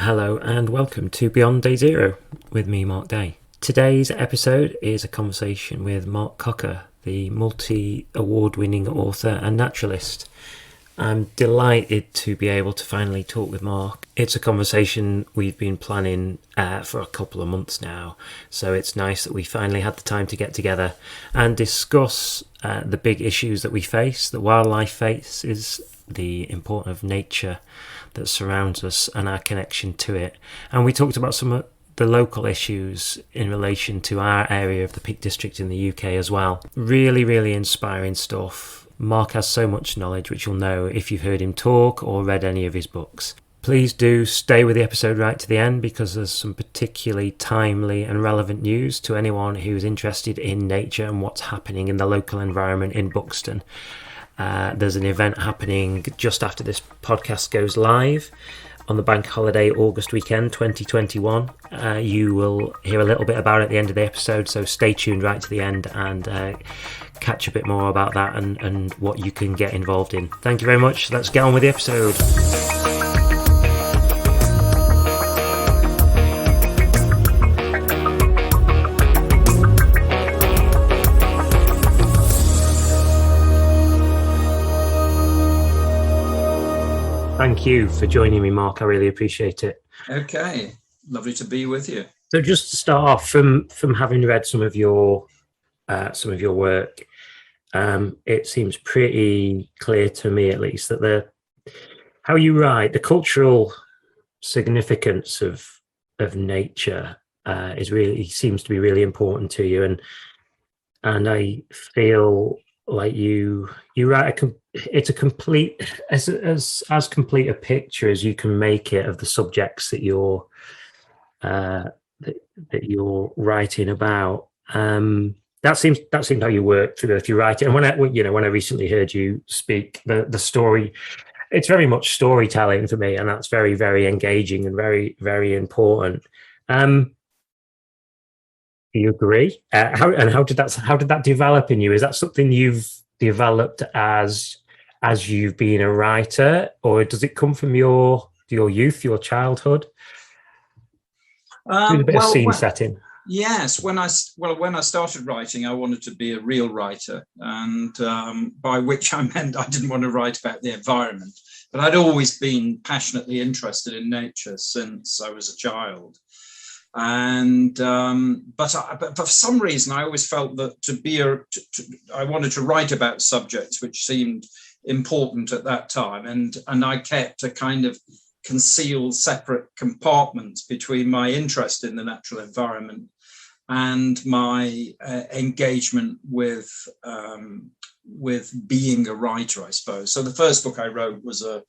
Hello and welcome to Beyond Day Zero with me, Mark Day. Today's episode is a conversation with Mark Cocker, the multi-award-winning author and naturalist. I'm delighted to be able to finally talk with Mark. It's a conversation we've been planning for a couple of months now, so it's nice that we finally had the time to get together and discuss the big issues that we face, that wildlife faces, the importance of nature that surrounds us and our connection to it. And we talked about some of the local issues in relation to our area of the Peak District in the UK as well. Really inspiring stuff. Mark has so much knowledge, which you'll know if you've heard him talk or read any of his books. Please do stay with the episode right to the end, because there's some particularly timely and relevant news to anyone who's interested in nature and what's happening in the local environment in Buxton. There's an event happening just after this podcast goes live on the bank holiday August weekend 2021. You will hear a little bit about it at the end of the episode, so stay tuned right to the end and catch a bit more about that and what you can get involved in. Thank you very much. Let's get on with the episode. Thank you for joining me, Mark. I really appreciate it. Okay, lovely to be with you. So, just to start off, from having read some of your work, it seems pretty clear to me, at least, that how you write, the cultural significance of nature seems to be really important to you, and I feel like you write it's a complete as complete a picture as you can make it of the subjects that you're writing about. That seems how you work through it if you write it. And when I recently heard you speak, the story, it's very much storytelling for me, and that's very engaging and very important. Do you agree? How did that develop in you? Is that something you've developed as you've been a writer, or does it come from your youth, your childhood? A bit of scene setting. Yes, when I started writing, I wanted to be a real writer, and by which I meant I didn't want to write about the environment, but I'd always been passionately interested in nature since I was a child. And but for some reason, I always felt that I wanted to write about subjects which seemed important at that time, and I kept a kind of concealed separate compartment between my interest in the natural environment and my engagement with being a writer, I suppose. So the first book I wrote was a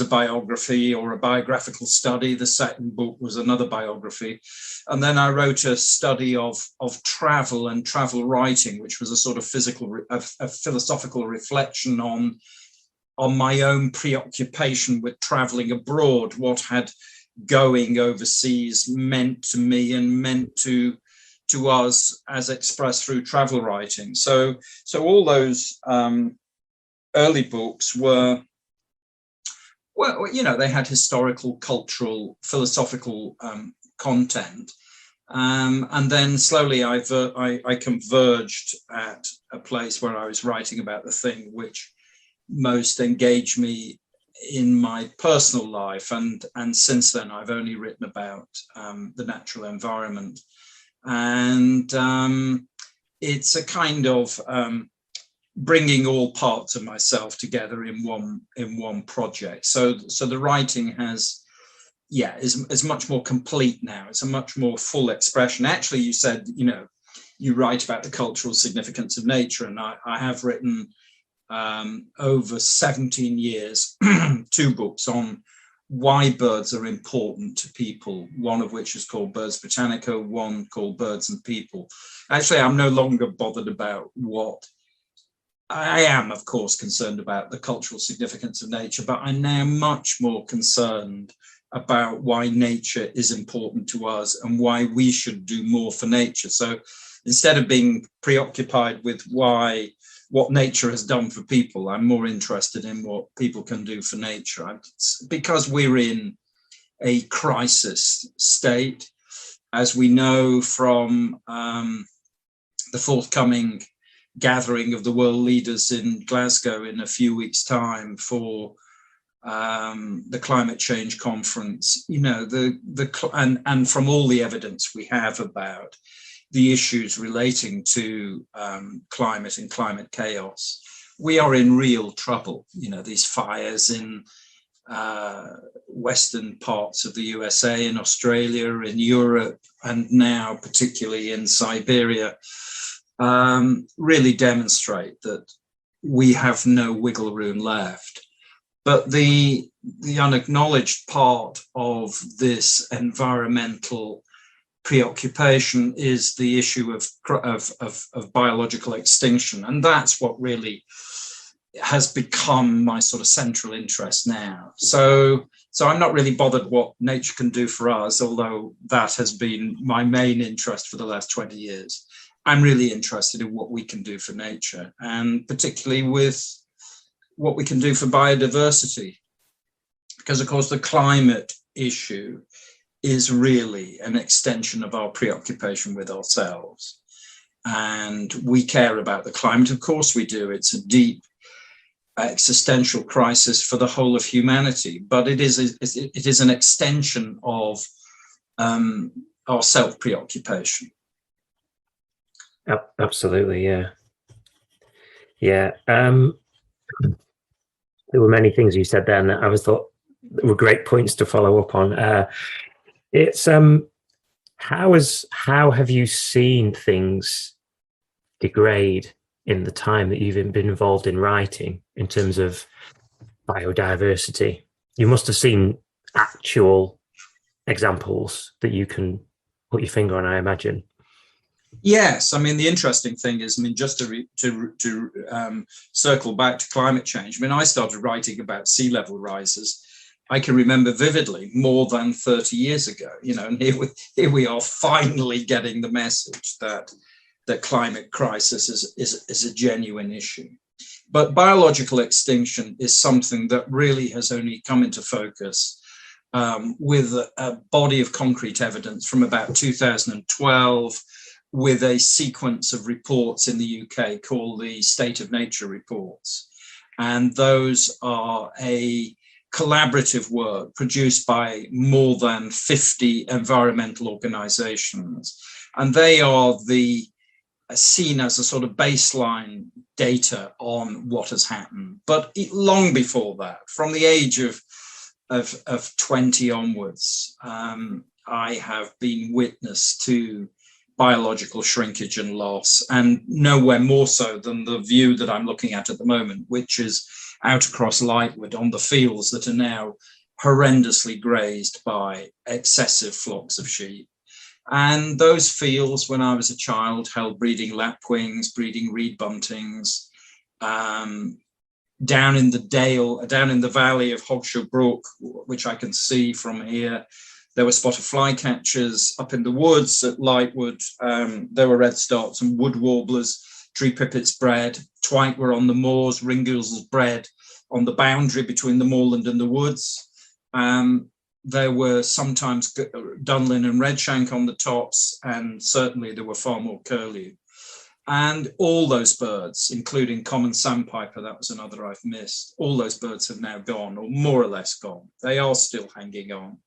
biography or a biographical study. The second book was another biography. And then I wrote a study of travel and travel writing, which was a sort of philosophical reflection on my own preoccupation with traveling abroad, what had going overseas meant to me and meant to us as expressed through travel writing. So all those early books were, well, they had historical, cultural, philosophical content, and then slowly I converged at a place where I was writing about the thing which most engaged me in my personal life, and since then I've only written about the natural environment, and it's a kind of bringing all parts of myself together in one project. So the writing is much more complete now. It's a much more full expression. Actually, you said, you write about the cultural significance of nature, and I have written over 17 years, 2 books on why birds are important to people, one of which is called Birds Britannica, one called Birds and People. Actually, I'm no longer bothered about what I am, of course, concerned about the cultural significance of nature, but I'm now much more concerned about why nature is important to us and why we should do more for nature. So instead of being preoccupied with what nature has done for people, I'm more interested in what people can do for nature. Because we're in a crisis state. As we know from the forthcoming gathering of the world leaders in Glasgow in a few weeks' time for the climate change conference, and from all the evidence we have about the issues relating to climate and climate chaos, we are in real trouble. These fires in western parts of the USA, in Australia, in Europe, and now particularly in Siberia, really demonstrate that we have no wiggle room left. But the unacknowledged part of this environmental preoccupation is the issue of biological extinction, and that's what really has become my sort of central interest now. So I'm not really bothered what nature can do for us, although that has been my main interest for the last 20 years. I'm really interested in what we can do for nature, and particularly with what we can do for biodiversity, because of course the climate issue is really an extension of our preoccupation with ourselves. And we care about the climate, of course we do. It's a deep existential crisis for the whole of humanity, but it is an extension of our self-preoccupation. Absolutely, yeah. There were many things you said then that I thought were great points to follow up on. It's how have you seen things degrade in the time that you've been involved in writing in terms of biodiversity? You must have seen actual examples that you can put your finger on, I imagine. Yes, I mean, the interesting thing is, just to circle back to climate change, I started writing about sea level rises, I can remember vividly, more than 30 years ago, and here we are finally getting the message that the climate crisis is a genuine issue. But biological extinction is something that really has only come into focus with a body of concrete evidence from about 2012, with a sequence of reports in the UK called the State of Nature reports. And those are a collaborative work produced by more than 50 environmental organizations. And they are seen as a sort of baseline data on what has happened. But long before that, from the age of 20 onwards, I have been witness to biological shrinkage and loss, and nowhere more so than the view that I'm looking at the moment, which is out across Lightwood on the fields that are now horrendously grazed by excessive flocks of sheep. And those fields, when I was a child, held breeding lapwings, breeding reed buntings. Down in the valley of Hogshaw Brook, which I can see from here, there were spotted flycatchers. Up in the woods at Lightwood, there were redstarts and wood warblers. Tree pipits bred. Twike were on the moors. Ringoozles bred on the boundary between the moorland and the woods. There were sometimes dunlin and redshank on the tops, and certainly there were far more curlew. And all those birds, including common sandpiper, that was another I've missed, all those birds have now gone, or more or less gone. They are still hanging on.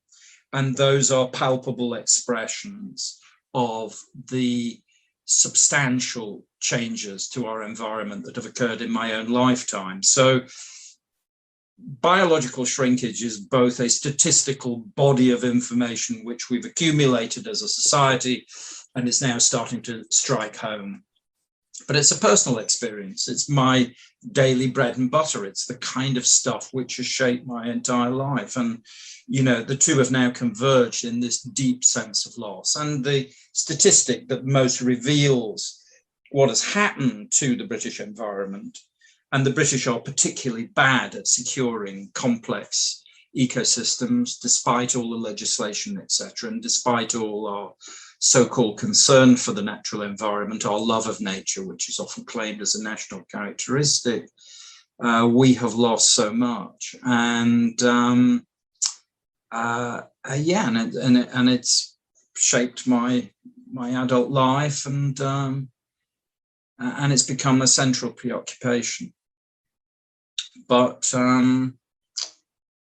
And those are palpable expressions of the substantial changes to our environment that have occurred in my own lifetime. So biological shrinkage is both a statistical body of information which we've accumulated as a society and is now starting to strike home. But it's a personal experience. It's my daily bread and butter. It's the kind of stuff which has shaped my entire life. And, the two have now converged in this deep sense of loss. And the statistic that most reveals what has happened to the British environment, and the British are particularly bad at securing complex ecosystems, despite all the legislation, etc., and despite all our so-called concern for the natural environment, our love of nature, which is often claimed as a national characteristic, we have lost so much. And yeah, and it's shaped my adult life, and it's become a central preoccupation. But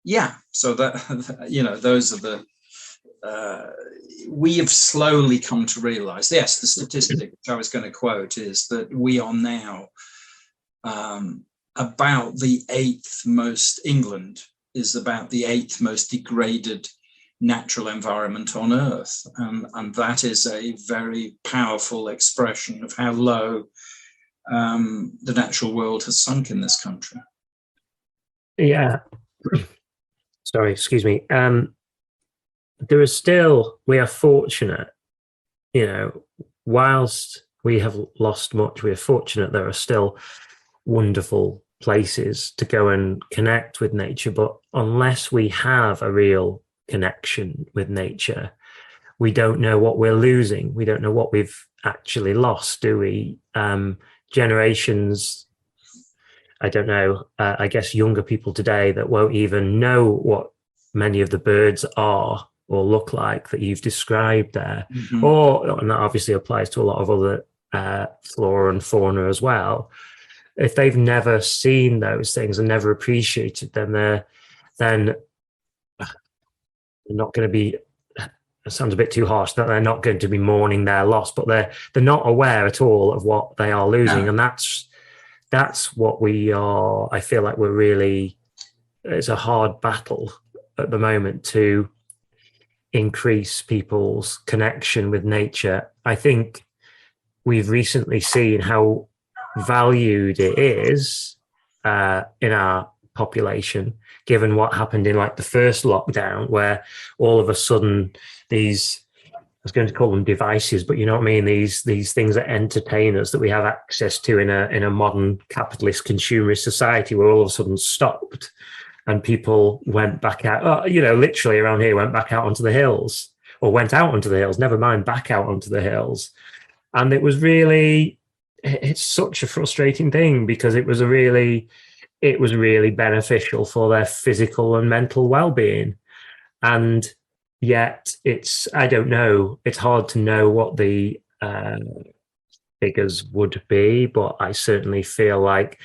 yeah, so that, you know, those are the we have slowly come to realize, yes, the statistic which I was going to quote is that we are now about the eighth most, England is about the eighth most degraded natural environment on Earth. And that is a very powerful expression of how low the natural world has sunk in this country. Yeah. Sorry, excuse me. There is still, we are fortunate, you know, whilst we have lost much, we are fortunate there are still wonderful places to go and connect with nature. But unless we have a real connection with nature, we don't know what we're losing. We don't know what we've actually lost, do we? Generations, I don't know, I guess younger people today that won't even know what many of the birds are or look like that you've described there. Mm-hmm. And that obviously applies to a lot of other flora and fauna as well. If they've never seen those things and never appreciated them, then they're not going to be, it sounds a bit too harsh, that they're not going to be mourning their loss, but they're not aware at all of what they are losing. Yeah. And that's what we are. I feel like it's a hard battle at the moment to increase people's connection with nature. I think we've recently seen how valued it is in our population, given what happened in like the first lockdown, where all of a sudden these, I was going to call them devices, but you know what I mean, these things that entertain us, that we have access to in a modern capitalist consumerist society, were all of a sudden stopped, and people went back out, you know, literally around here, went back out onto the hills, or went out onto the hills, never mind back out onto the hills. And it was really, it's such a frustrating thing, because it was really beneficial for their physical and mental well-being. And yet I don't know, it's hard to know what the figures would be, but I certainly feel like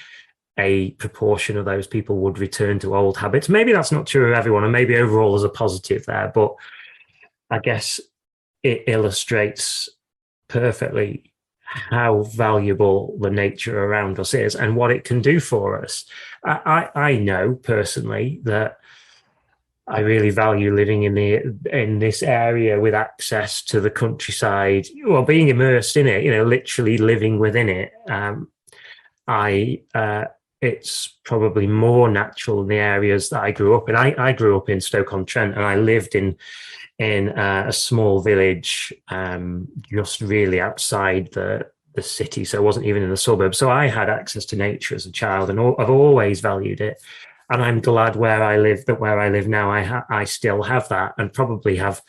a proportion of those people would return to old habits. Maybe that's not true of everyone, and maybe overall there's a positive there, but I guess it illustrates perfectly how valuable the nature around us is and what it can do for us. I know personally that I really value living in this area with access to the countryside, well, being immersed in it, you know, literally living within it. It's probably more natural in the areas that I grew up in. I grew up in Stoke-on-Trent, and I lived in a small village just really outside the city, so I wasn't even in the suburbs. So I had access to nature as a child, and I've always valued it. And I'm glad where I live now, I still have that, and probably have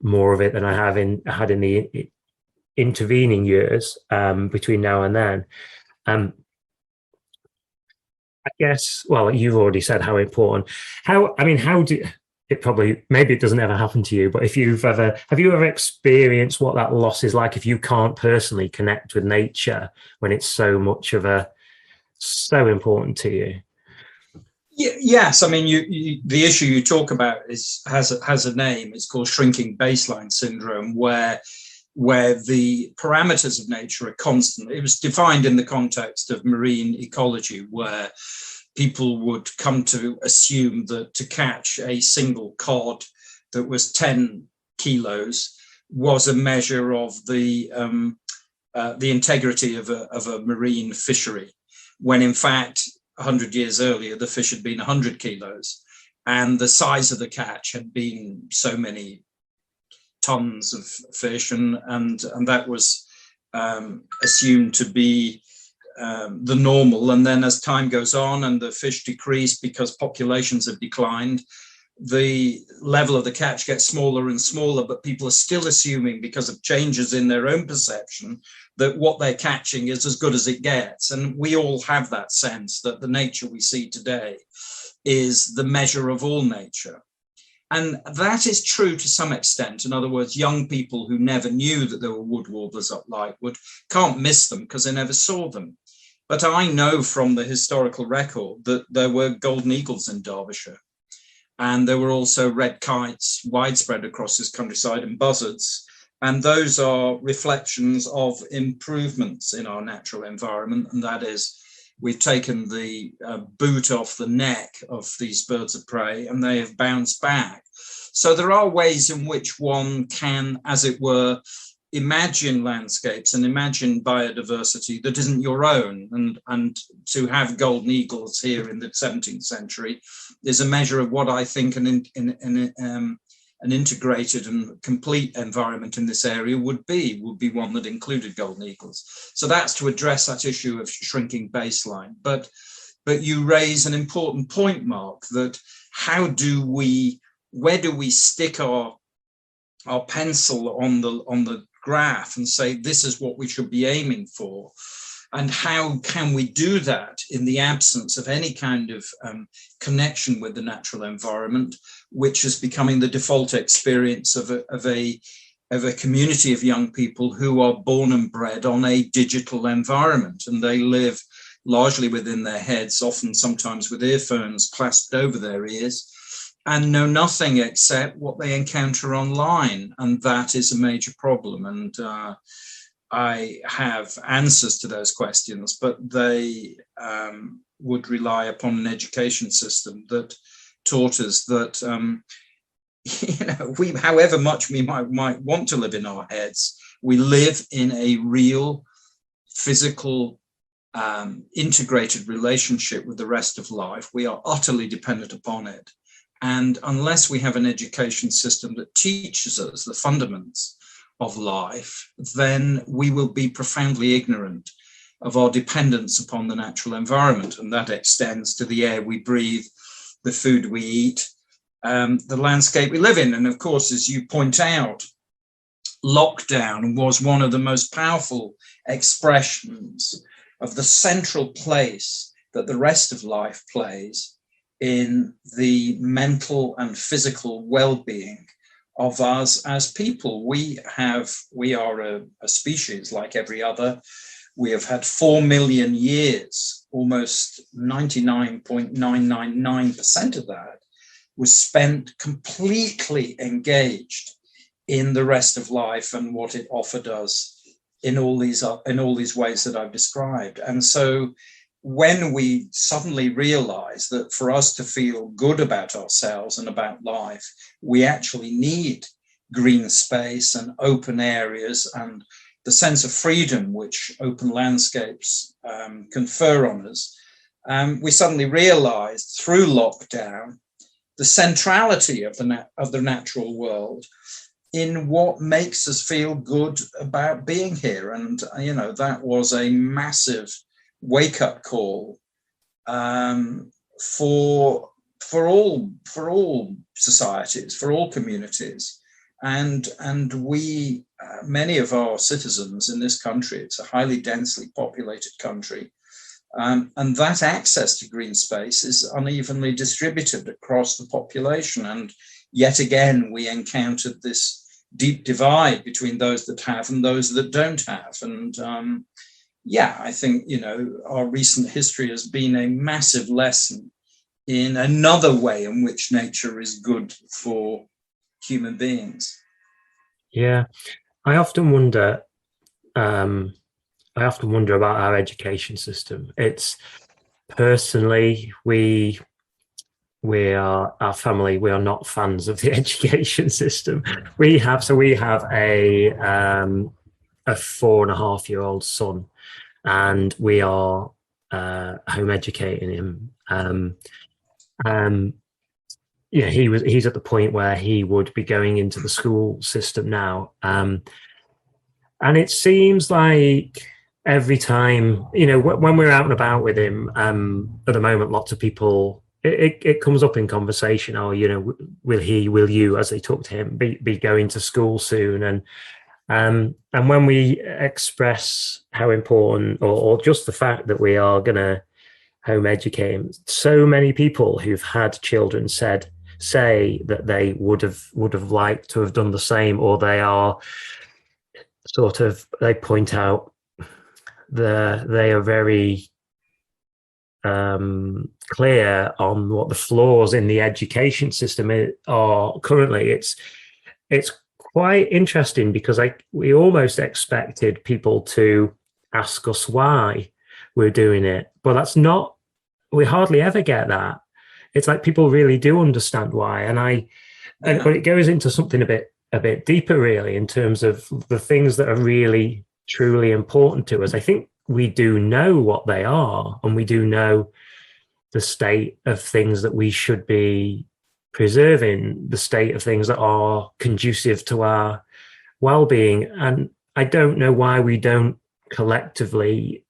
more of it than I had in the intervening years between now and then. I guess, well, you've already said how important. Maybe it doesn't ever happen to you, but have you ever experienced what that loss is like if you can't personally connect with nature, when it's so important to you? Yes, I mean, the issue you talk about has a name. It's called shrinking baseline syndrome, where the parameters of nature are constant. It was defined in the context of marine ecology, where people would come to assume that to catch a single cod that was 10 kilos was a measure of the integrity of a marine fishery, when in fact 100 years earlier the fish had been 100 kilos, and the size of the catch had been so many tons of fish, and that was assumed to be the normal. And then as time goes on and the fish decrease because populations have declined, the level of the catch gets smaller and smaller, but people are still assuming, because of changes in their own perception, that what they're catching is as good as it gets. And we all have that sense that the nature we see today is the measure of all nature. And that is true to some extent. In other words, young people who never knew that there were wood warblers up Lightwood can't miss them because they never saw them. But I know from the historical record that there were golden eagles in Derbyshire. And there were also red kites widespread across this countryside and buzzards. And those are reflections of improvements in our natural environment. And that is, we've taken the boot off the neck of these birds of prey and they have bounced back. So there are ways in which one can, as it were, imagine landscapes and imagine biodiversity that isn't your own. And to have golden eagles here in the 17th century is a measure of what I think an integrated and complete environment in this area would be one that included golden eagles. So that's to address that issue of shrinking baseline. But you raise an important point, Mark, that where do we stick our pencil on the graph and say this is what we should be aiming for, and how can we do that in the absence of any kind of connection with the natural environment, which is becoming the default experience of a community of young people who are born and bred on a digital environment, and they live largely within their heads, often sometimes with earphones clasped over their ears, and know nothing except what they encounter online. And that is a major problem. And I have answers to those questions, but they would rely upon an education system that taught us that, we, however much we might want to live in our heads, we live in a real physical integrated relationship with the rest of life. We are utterly dependent upon it. And unless we have an education system that teaches us the fundamentals of life, then we will be profoundly ignorant of our dependence upon the natural environment. And that extends to the air we breathe, the food we eat, the landscape we live in. And of course, as you point out, lockdown was one of the most powerful expressions of the central place that the rest of life plays in the mental and physical well-being of us as people. We are a species like every other. We have had 4 million years, almost 99.999% of that was spent completely engaged in the rest of life and what it offered us in all these ways that I've described. And so when we suddenly realize that for us to feel good about ourselves and about life, we actually need green space and open areas and the sense of freedom which open landscapes confer on us, we suddenly realized through lockdown the centrality of the natural world in what makes us feel good about being here. And, that was a massive wake-up call for all societies, for all communities, and we many of our citizens in this country, it's a highly densely populated country, and that access to green space is unevenly distributed across the population. And yet again, we encountered this deep divide between those that have and those that don't have. And I think, our recent history has been a massive lesson in another way in which nature is good for human beings. Yeah, I often wonder about our education system. It's personally, our family, we are not fans of the education system. We have a 4.5-year-old son, and we are home educating him. He's at the point where he would be going into the school system now, and it seems like every time, when we're out and about with him, at the moment, lots of people, it comes up in conversation. Oh, will you, as they talk to him, be going to school soon? And when we express how important, or just the fact that we are going to home educate him, so many people who've had children said, say that they would have liked to have done the same, or they are sort of, they point out they are very clear on what the flaws in the education system are currently. It's quite interesting because we almost expected people to ask us why we're doing it, but that's not. We hardly ever get that. It's like people really do understand why, but it goes into something a bit deeper, really, in terms of the things that are really truly important to us. I think we do know what they are, and we do know the state of things that we should be preserving, the state of things that are conducive to our well-being. And I don't know why we don't collectively,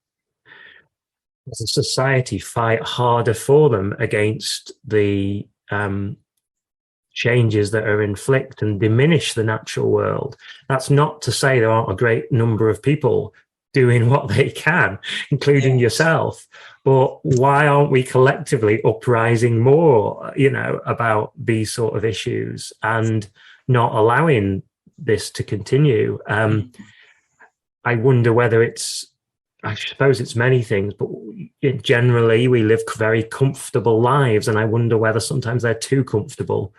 as a society, fight harder for them against the changes that are inflict and diminish the natural world. That's not to say there aren't a great number of people doing what they can, including yourself. But why aren't we collectively uprising more, about these sort of issues and not allowing this to continue? I wonder whether I suppose it's many things, but generally we live very comfortable lives, and I wonder whether sometimes they're too comfortable.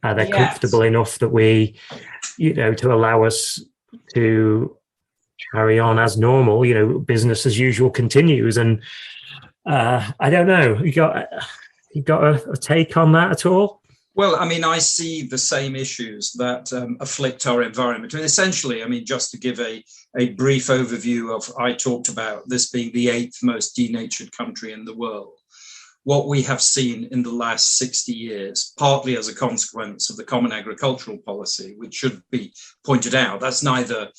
They're comfortable enough that we, to allow us to carry on as normal, business as usual continues. And I don't know, you got a take on that at all? Well, I mean, I see the same issues that afflict our environment. And essentially, I mean, just to give a brief overview of, I talked about this being the 8th most denatured country in the world. What we have seen in the last 60 years, partly as a consequence of the Common Agricultural Policy, which should be pointed out, that's not a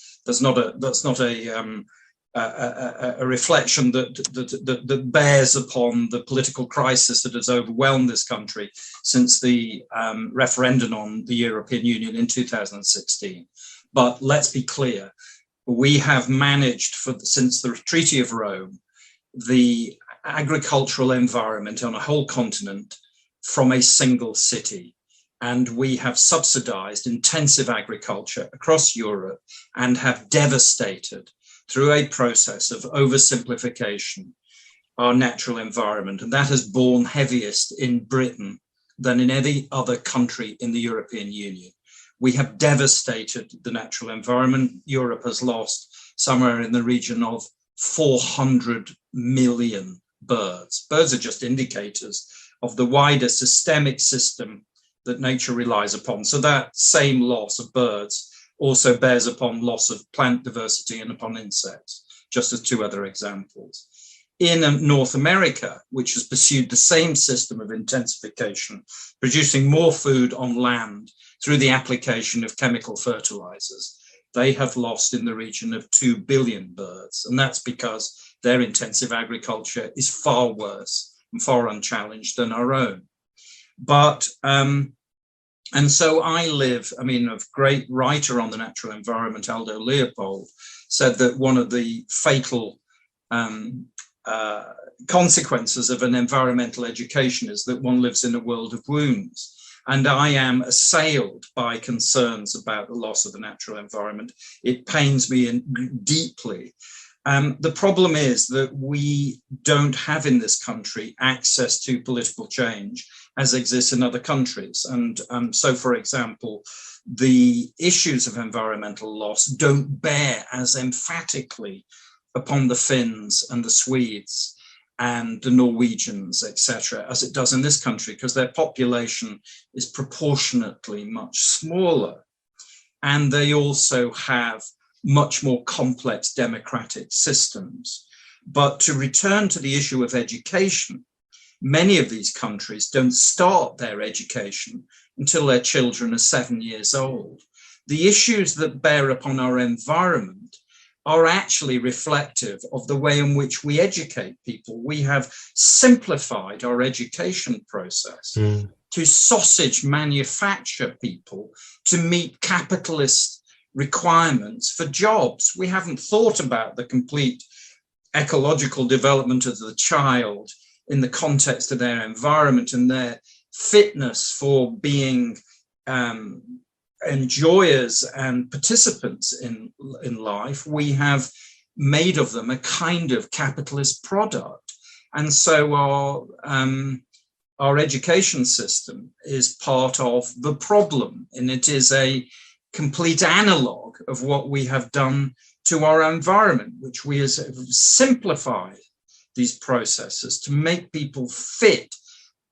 reflection that bears upon the political crisis that has overwhelmed this country since the referendum on the European Union in 2016. But let's be clear, we have managed since the Treaty of Rome, the agricultural environment on a whole continent from a single city. And we have subsidized intensive agriculture across Europe and have devastated, through a process of oversimplification, our natural environment. And that has borne heaviest in Britain than in any other country in the European Union. We have devastated the natural environment. Europe has lost somewhere in the region of 400 million birds. Birds are just indicators of the wider systemic system that nature relies upon. So that same loss of birds also bears upon loss of plant diversity and upon insects, just as two other examples. In North America, which has pursued the same system of intensification, producing more food on land through the application of chemical fertilizers, they have lost in the region of 2 billion birds. And that's because their intensive agriculture is far worse and far unchallenged than our own. But, and so a great writer on the natural environment, Aldo Leopold, said that one of the fatal consequences of an environmental education is that one lives in a world of wounds. And I am assailed by concerns about the loss of the natural environment. It pains me deeply. The problem is that we don't have in this country access to political change as exists in other countries. And so, for example, the issues of environmental loss don't bear as emphatically upon the Finns and the Swedes and the Norwegians, etc., as it does in this country, because their population is proportionately much smaller. And they also have much more complex democratic systems. But to return to the issue of education, many of these countries don't start their education until their children are 7 years old. The issues that bear upon our environment are actually reflective of the way in which we educate people. We have simplified our education process to sausage manufacture people to meet capitalist requirements for jobs. We haven't thought about the complete ecological development of the child in the context of their environment and their fitness for being enjoyers and participants in life, we have made of them a kind of capitalist product. And so our education system is part of the problem, and it is a complete analog of what we have done to our environment, which we have simplified these processes to make people fit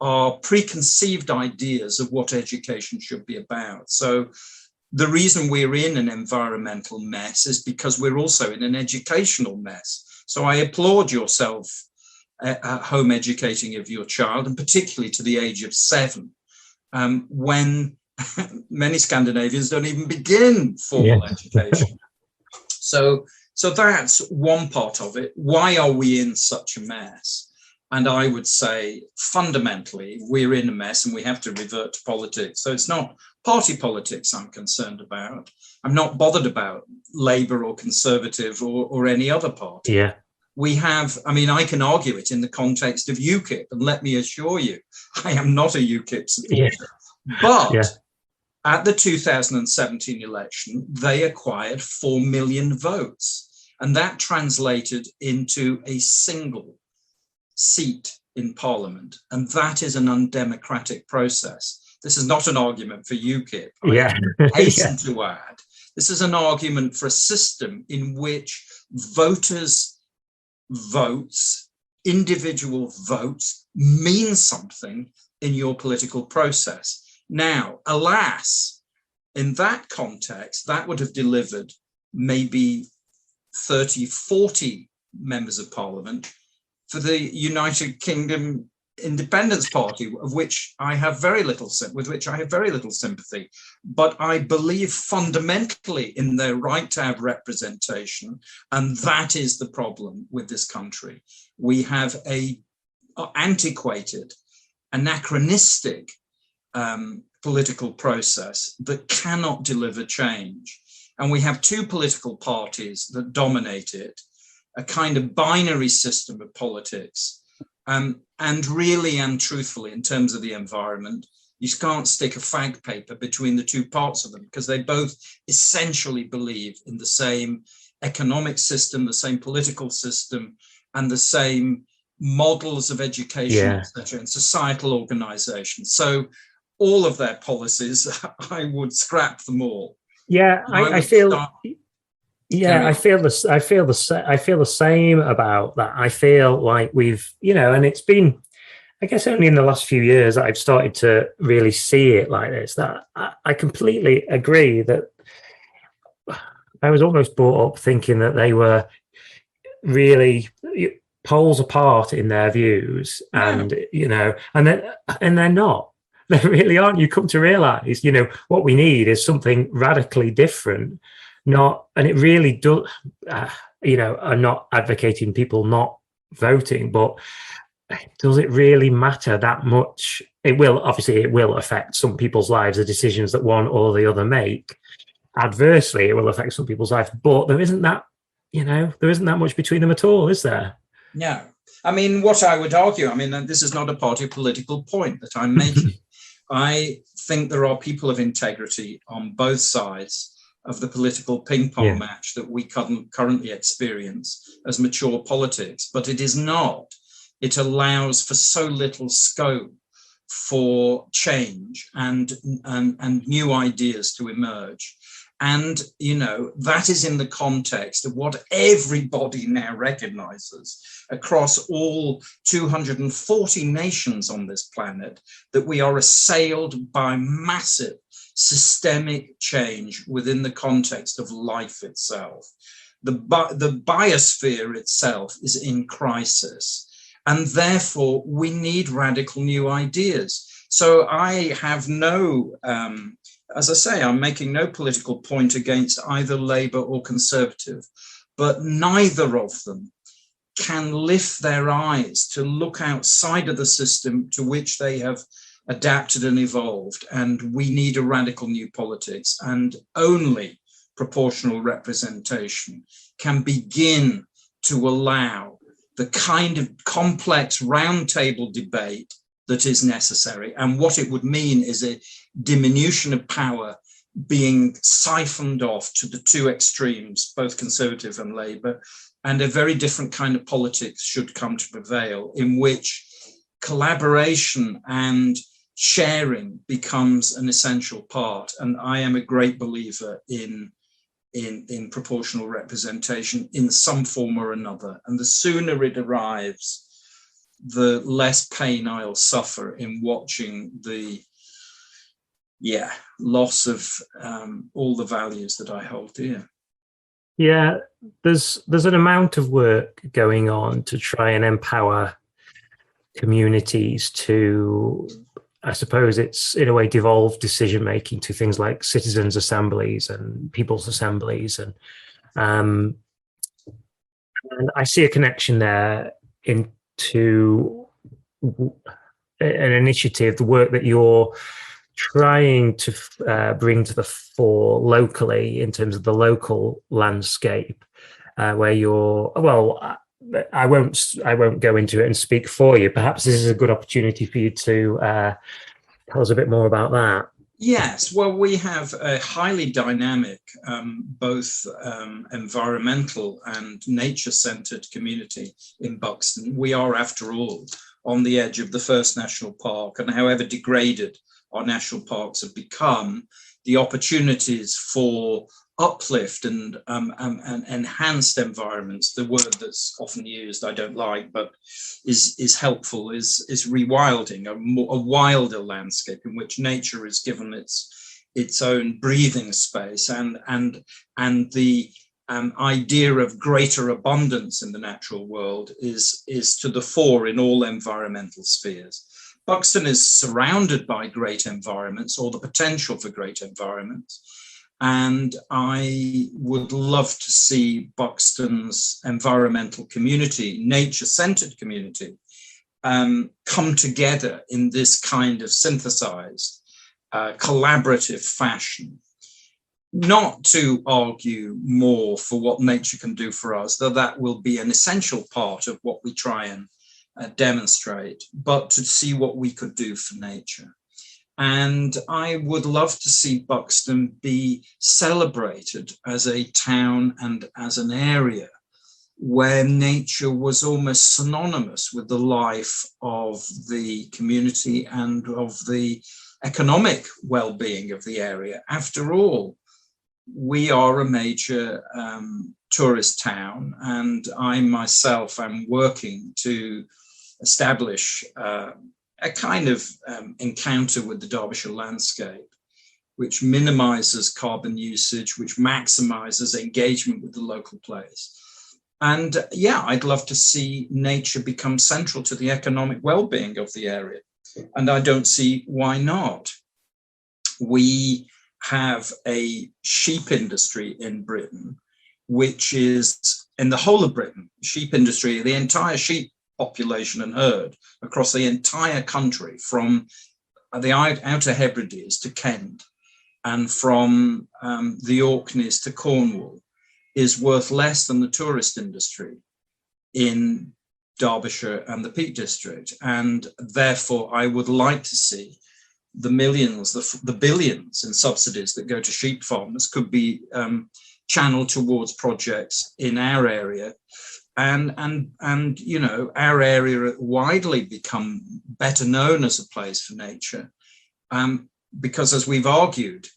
our preconceived ideas of what education should be about. So the reason we're in an environmental mess is because we're also in an educational mess. So I applaud yourself at home educating of your child, and particularly to the age of 7, when many Scandinavians don't even begin formal education. So that's one part of it. Why are we in such a mess? And I would say fundamentally we're in a mess and we have to revert to politics. So it's not party politics I'm concerned about. I'm not bothered about Labour or Conservative or any other party. Yeah. We have, I mean, I can argue it in the context of UKIP, and let me assure you, I am not a UKIP supporter. But at the 2017 election, they acquired 4 million votes, and that translated into a single seat in Parliament, and that is an undemocratic process. This is not an argument for UKIP. I hasten to add, this is an argument for a system in which voters' votes, individual votes, mean something in your political process. Now, alas, in that context, that would have delivered maybe 30, 40 members of Parliament for the United Kingdom Independence Party, of which I have very little sympathy. But I believe fundamentally in their right to have representation, and that is the problem with this country. We have a antiquated, anachronistic political process that cannot deliver change. And we have 2 political parties that dominate it, a kind of binary system of politics. And really and truthfully, in terms of the environment, you can't stick a fag paper between the 2 parts of them, because they both essentially believe in the same economic system, the same political system, and the same models of education, etc., and societal organization. So all of their policies, I would scrap them all. Yeah, I feel. Yeah, I feel the same about that. I feel like we've, and it's been, I guess, only in the last few years that I've started to really see it like this. That I completely agree that I was almost brought up thinking that they were really poles apart in their views, and and they're not. They really aren't. You come to realize, what we need is something radically different. And it really does, I'm not advocating people not voting, but does it really matter that much? It will affect some people's lives, the decisions that one or the other make. Adversely, it will affect some people's lives, but there isn't that much between them at all, is there? No. I mean, what I would argue, this is not a party political point that I'm making. I think there are people of integrity on both sides of the political ping pong match that we currently experience as mature politics, but it is not. It allows for so little scope for change and new ideas to emerge. And, that is in the context of what everybody now recognizes across all 240 nations on this planet, that we are assailed by massive systemic change within the context of life itself. The biosphere itself is in crisis, and therefore we need radical new ideas. So I have no, as I say, I'm making no political point against either Labour or Conservative, but neither of them can lift their eyes to look outside of the system to which they have adapted and evolved, and we need a radical new politics, and only proportional representation can begin to allow the kind of complex roundtable debate that is necessary. And what it would mean is a diminution of power being siphoned off to the two extremes, both Conservative and Labour, and a very different kind of politics should come to prevail, in which collaboration and sharing becomes an essential part. And I am a great believer in proportional representation in some form or another. And the sooner it arrives, the less pain I'll suffer in watching the loss of all the values that I hold dear. Yeah, there's an amount of work going on to try and empower communities to, I suppose it's in a way devolved decision making to things like citizens' assemblies and people's assemblies, and I see a connection there into an initiative, the work that you're trying to bring to the fore locally in terms of the local landscape, where you're, well, I won't go into it and speak for you. Perhaps this is a good opportunity for you to tell us a bit more about that. Yes, well, we have a highly dynamic, both environmental and nature-centred community in Buxton. We are, after all, on the edge of the first national park, and however degraded our national parks have become, the opportunities for uplift and enhanced environments, the word that's often used I don't like, but is helpful, is rewilding, a wilder landscape in which nature is given its own breathing space, and the idea of greater abundance in the natural world is to the fore in all environmental spheres. Buxton is surrounded by great environments, or the potential for great environments. And I would love to see Buxton's environmental community, nature-centered community, come together in this kind of synthesized, collaborative fashion. Not to argue more for what nature can do for us, though that will be an essential part of what we try and demonstrate, but to see what we could do for nature. And I would love to see Buxton be celebrated as a town and as an area where nature was almost synonymous with the life of the community and of the economic well-being of the area. After all, we are a major tourist town, and I myself am working to establish a kind of encounter with the Derbyshire landscape, which minimizes carbon usage, which maximizes engagement with the local place. And yeah, I'd love to see nature become central to the economic well-being of the area. And I don't see why not. We have a sheep industry in Britain, which is, in the whole of Britain, sheep industry, the entire sheep population and herd across the entire country, from the Outer Hebrides to Kent and from the Orkneys to Cornwall, is worth less than the tourist industry in Derbyshire and the Peak District. And therefore, I would like to see the millions, the billions in subsidies that go to sheep farmers could be channeled towards projects in our area. And you know, our area widely become better known as a place for nature, because, as we've argued,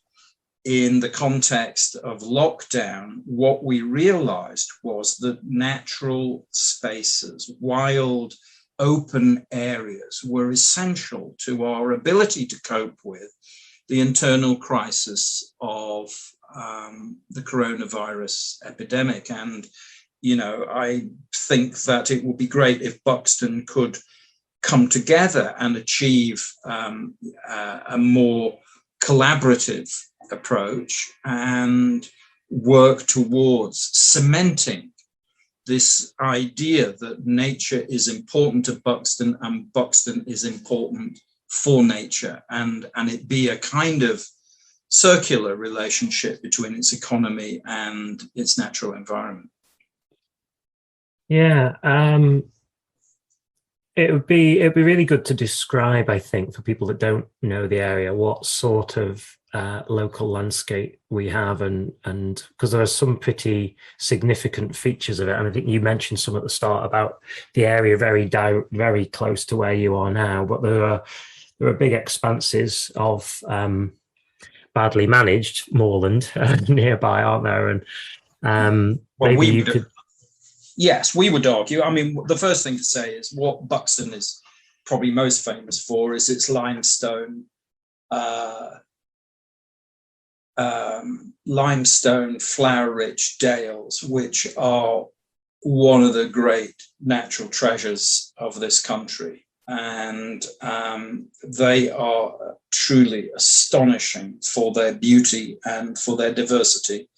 in the context of lockdown, what we realized was that natural spaces, wild, open areas, were essential to our ability to cope with the internal crisis of the coronavirus epidemic. And you know, I think that it would be great if Buxton could come together and achieve a more collaborative approach and work towards cementing this idea that nature is important to Buxton and Buxton is important for nature, and it be a kind of circular relationship between its economy and its natural environment. Yeah, It'd be really good to describe, I think, for people that don't know the area, what sort of local landscape we have, and because there are some pretty significant features of it, and I think you mentioned some at the start about the area very close to where you are now, but there are big expanses of badly managed moorland nearby, aren't there? And Well, maybe you could. Yes, we would argue. I mean, the first thing to say is what Buxton is probably most famous for is its limestone flower-rich dales, which are one of the great natural treasures of this country. And they are truly astonishing for their beauty and for their diversity.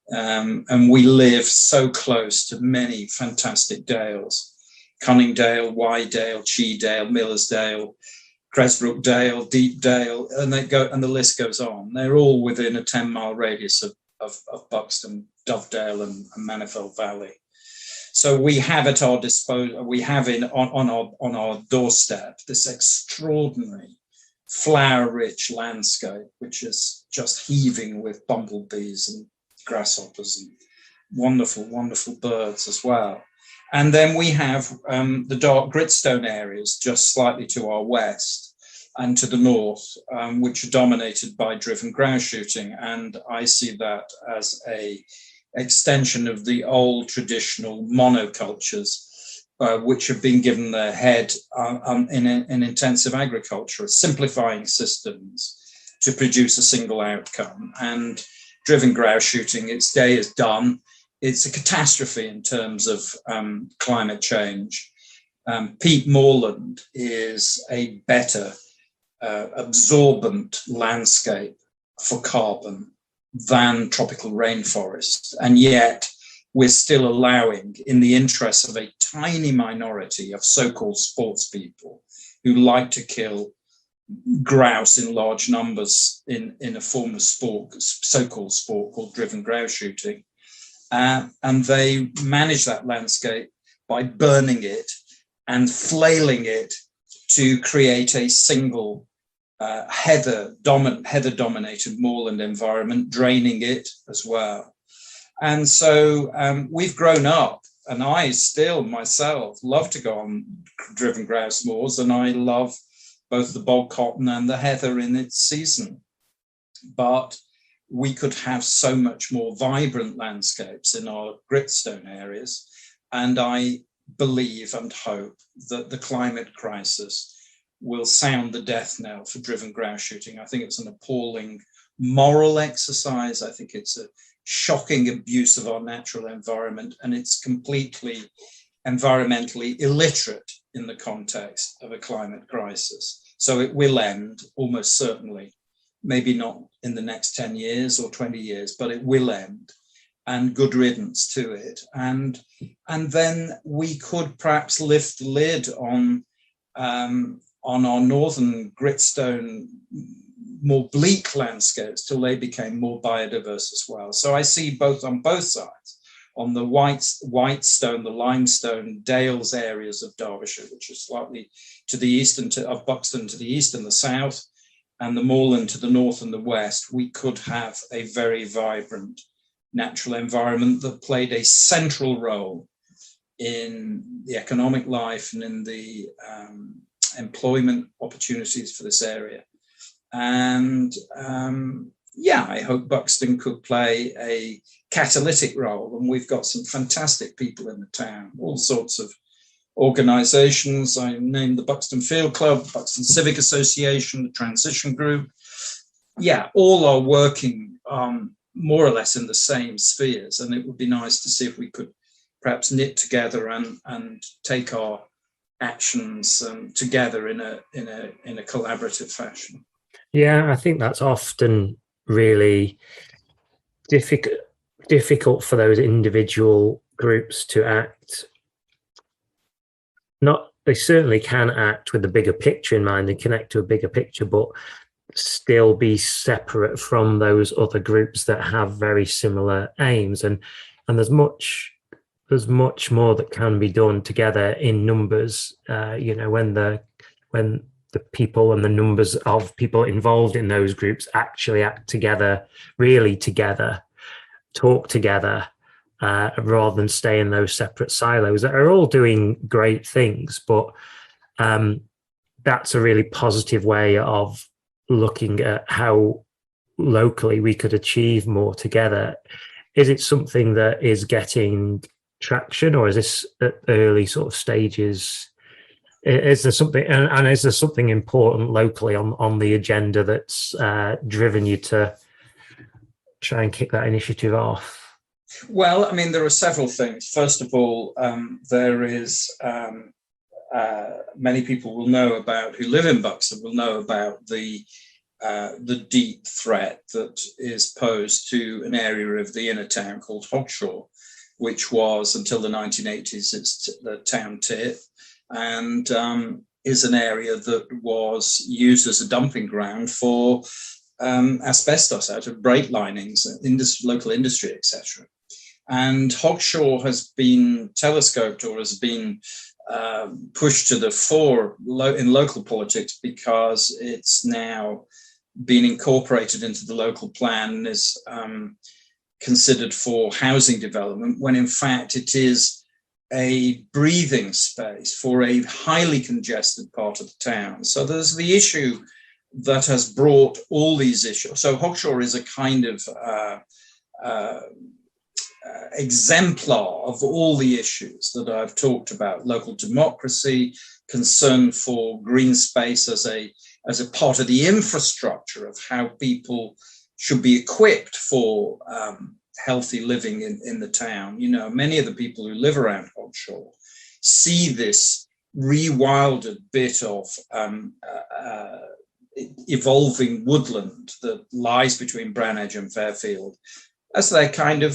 And we live so close to many fantastic dales: Cunningdale, Wydale, Cheedale, Millersdale, Cresbrook Dale, Deep Dale, and the list goes on. They're all within a 10-mile radius of Buxton, Dovedale, and Manifold Valley. So we have at our disposal, we have on our doorstep this extraordinary flower-rich landscape, which is just heaving with bumblebees and grasshoppers and wonderful, wonderful birds as well. And then we have the dark gritstone areas just slightly to our west and to the north, which are dominated by driven grouse shooting. And I see that as a extension of the old traditional monocultures, which have been given their head in intensive agriculture, simplifying systems to produce a single outcome. And driven grouse shooting, its day is done. It's a catastrophe in terms of climate change. Peat moorland is a better absorbent landscape for carbon than tropical rainforest. And yet we're still allowing, in the interest of a tiny minority of so-called sports people who like to kill grouse in large numbers in a form of sport, so-called sport called driven grouse shooting. And they manage that landscape by burning it and flailing it to create a single heather-dominated moorland environment, draining it as well. And so we've grown up, and I still myself love to go on driven grouse moors, and I love both the bog cotton and the heather in its season. But we could have so much more vibrant landscapes in our gritstone areas. And I believe and hope that the climate crisis will sound the death knell for driven grouse shooting. I think it's an appalling moral exercise. I think it's a shocking abuse of our natural environment, and it's completely environmentally illiterate in the context of a climate crisis. So it will end almost certainly, maybe not in the next 10 years or 20 years, but it will end, and good riddance to it. And then we could perhaps lift the lid on our northern gritstone, more bleak landscapes till they became more biodiverse as well. So I see both on both sides, on the whitestone, the limestone dales areas of Derbyshire, which is slightly to the east and of Buxton to the east and the south, and the moorland to the north and the west. We could have a very vibrant natural environment that played a central role in the economic life and in the employment opportunities for this area. And I hope Buxton could play a catalytic role. And we've got some fantastic people in the town, all sorts of organizations. I named the Buxton Field Club, Buxton Civic Association, the Transition Group. Yeah, all are working more or less in the same spheres. And it would be nice to see if we could perhaps knit together and take our actions together in a collaborative fashion. Yeah, I think that's often really difficult for those individual groups to act. They certainly can act with the bigger picture in mind and connect to a bigger picture, but still be separate from those other groups that have very similar aims. And there's much there's much more that can be done together in numbers. When the people and the numbers of people involved in those groups actually act together, really together, talk together, rather than stay in those separate silos that are all doing great things. But that's a really positive way of looking at how locally we could achieve more together. Is it something that is getting traction, or is this at early sort of stages? Is there something, and is there something important locally on the agenda that's driven you to try and kick that initiative off? Well, I mean, there are several things. First of all, there is many people will know about, who live in Buxton, will know about the deep threat that is posed to an area of the inner town called Hogshaw, which was, until the 1980s, it's the town tip, and is an area that was used as a dumping ground for asbestos out of brake linings, local industry, etc. And Hogshaw has been telescoped, or has been pushed to the fore in local politics, because it's now been incorporated into the local plan and is considered for housing development, when in fact it is a breathing space for a highly congested part of the town. So there's the issue that has brought all these issues. So Hogshaw is a kind of exemplar of all the issues that I've talked about: local democracy, concern for green space as a part of the infrastructure of how people should be equipped for healthy living in the town. You know, many of the people who live around Hogshaw see this rewilded bit of evolving woodland that lies between Branedge and Fairfield as their kind of,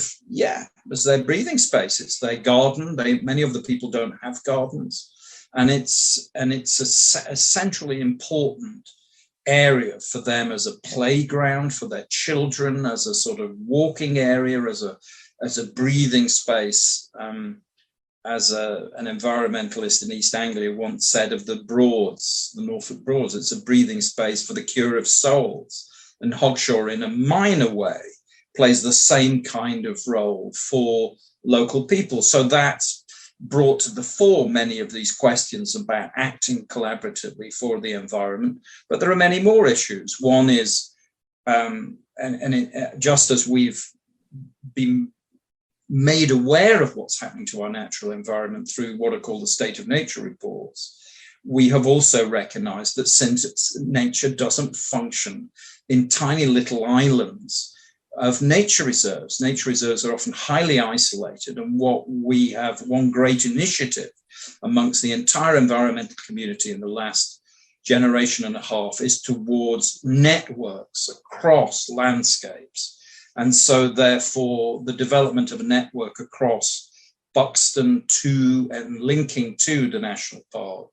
as their breathing space. It's their garden. Many of the people don't have gardens. And it's a centrally important area for them as a playground for their children, as a sort of walking area, as a breathing space. As an environmentalist in East Anglia once said of the Broads, the Norfolk Broads, it's a breathing space for the cure of souls. And Hogshaw, in a minor way, plays the same kind of role for local people. So that's brought to the fore many of these questions about acting collaboratively for the environment. But there are many more issues. One is, just as we've been made aware of what's happening to our natural environment through what are called the State of Nature reports, we have also recognized that since nature doesn't function in tiny little islands of nature reserves are often highly isolated. And what we have, one great initiative amongst the entire environmental community in the last generation and a half, is towards networks across landscapes. And so therefore the development of a network across Buxton to and linking to the national park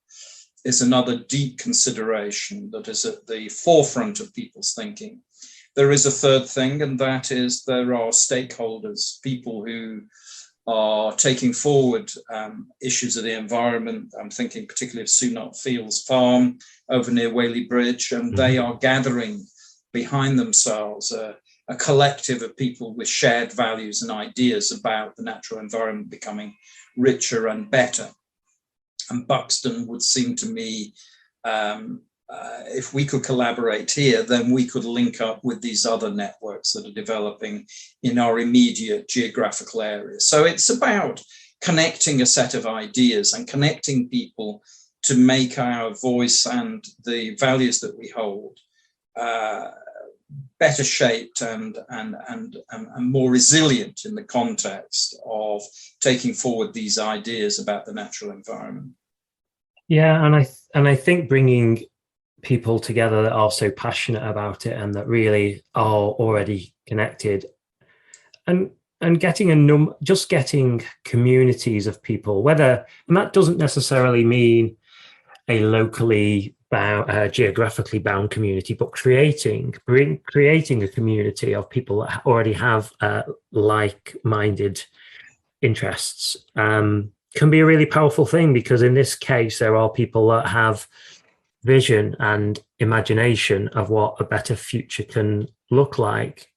is another deep consideration that is at the forefront of people's thinking. There is a third thing, and that is there are stakeholders, people who are taking forward issues of the environment. I'm thinking particularly of Sunot Fields Farm over near Whaley Bridge, and they are gathering behind themselves a collective of people with shared values and ideas about the natural environment becoming richer and better. And Buxton would seem to me, if we could collaborate here, then we could link up with these other networks that are developing in our immediate geographical area. So it's about connecting a set of ideas and connecting people to make our voice and the values that we hold better shaped and more resilient in the context of taking forward these ideas about the natural environment. Yeah, and I think bringing people together that are so passionate about it and that really are already connected, and getting getting communities of people, and that doesn't necessarily mean a locally bound, geographically bound community, but creating a community of people that already have like-minded interests can be a really powerful thing, because in this case, there are people that have vision and imagination of what a better future can look like.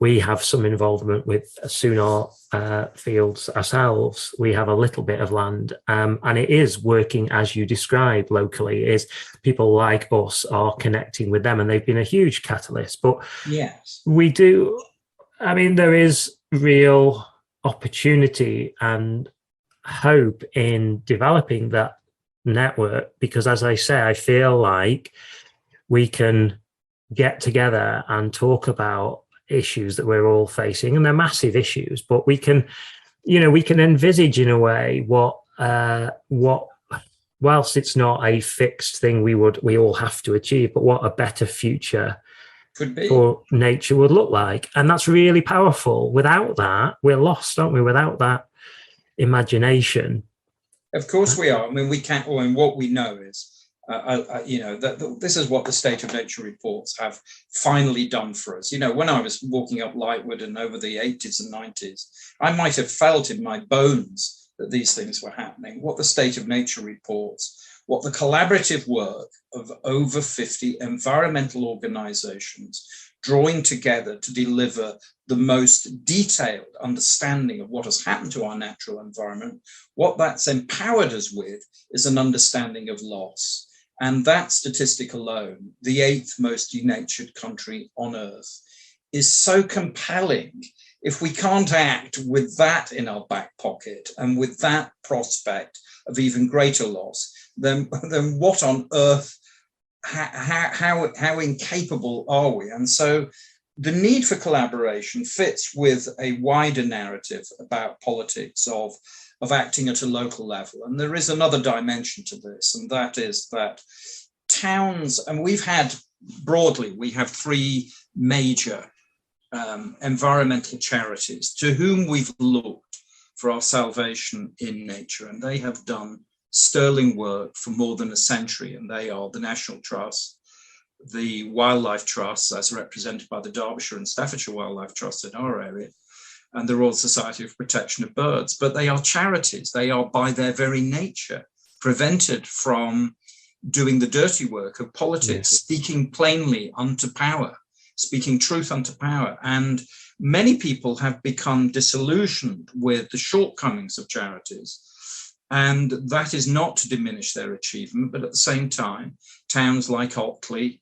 We have some involvement with sonar fields ourselves. We have a little bit of land, and it is working as you describe locally. Is people like us are connecting with them, and they've been a huge catalyst. But yes, we do. I mean, there is real opportunity and hope in developing that network, because, as I say, I feel like we can get together and talk about issues that we're all facing, and they're massive issues, but we can envisage in a way what whilst it's not a fixed thing we all have to achieve, but what a better future could be for nature would look like. And that's really powerful. Without that, we're lost, aren't we? Without that imagination. Of course we are. I mean, we can't. And what we know is, that this is what the State of Nature reports have finally done for us. When I was walking up Lightwood and over the 80s and 90s, I might have felt in my bones that these things were happening. What the State of Nature reports, what the collaborative work of over 50 environmental organizations drawing together to deliver the most detailed understanding of what has happened to our natural environment, what that's empowered us with is an understanding of loss. And that statistic alone, the 8th most denatured country on Earth, is so compelling. If we can't act with that in our back pocket and with that prospect of even greater loss, then what on earth, how incapable are we? And so the need for collaboration fits with a wider narrative about politics of acting at a local level. And there is another dimension to this, and that is that towns, and we have 3 major environmental charities to whom we've looked for our salvation in nature, and they have done sterling work for more than a century, and they are the National Trust, the Wildlife Trust, as represented by the Derbyshire and Staffordshire Wildlife Trust in our area, and the Royal Society of Protection of Birds. But they are charities. They are, by their very nature, prevented from doing the dirty work of politics, speaking plainly unto power, speaking truth unto power. And many people have become disillusioned with the shortcomings of charities. And that is not to diminish their achievement, but at the same time, towns like Otley,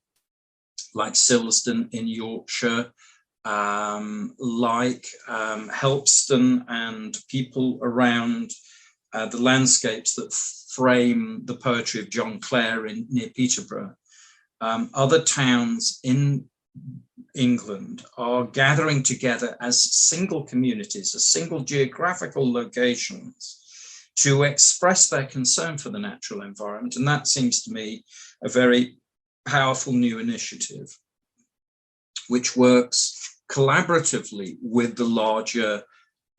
like Silsden in Yorkshire, like Helpston, and people around the landscapes that frame the poetry of John Clare near Peterborough, other towns in England are gathering together as single communities, as single geographical locations, to express their concern for the natural environment. And that seems to me a very powerful new initiative, which works collaboratively with the larger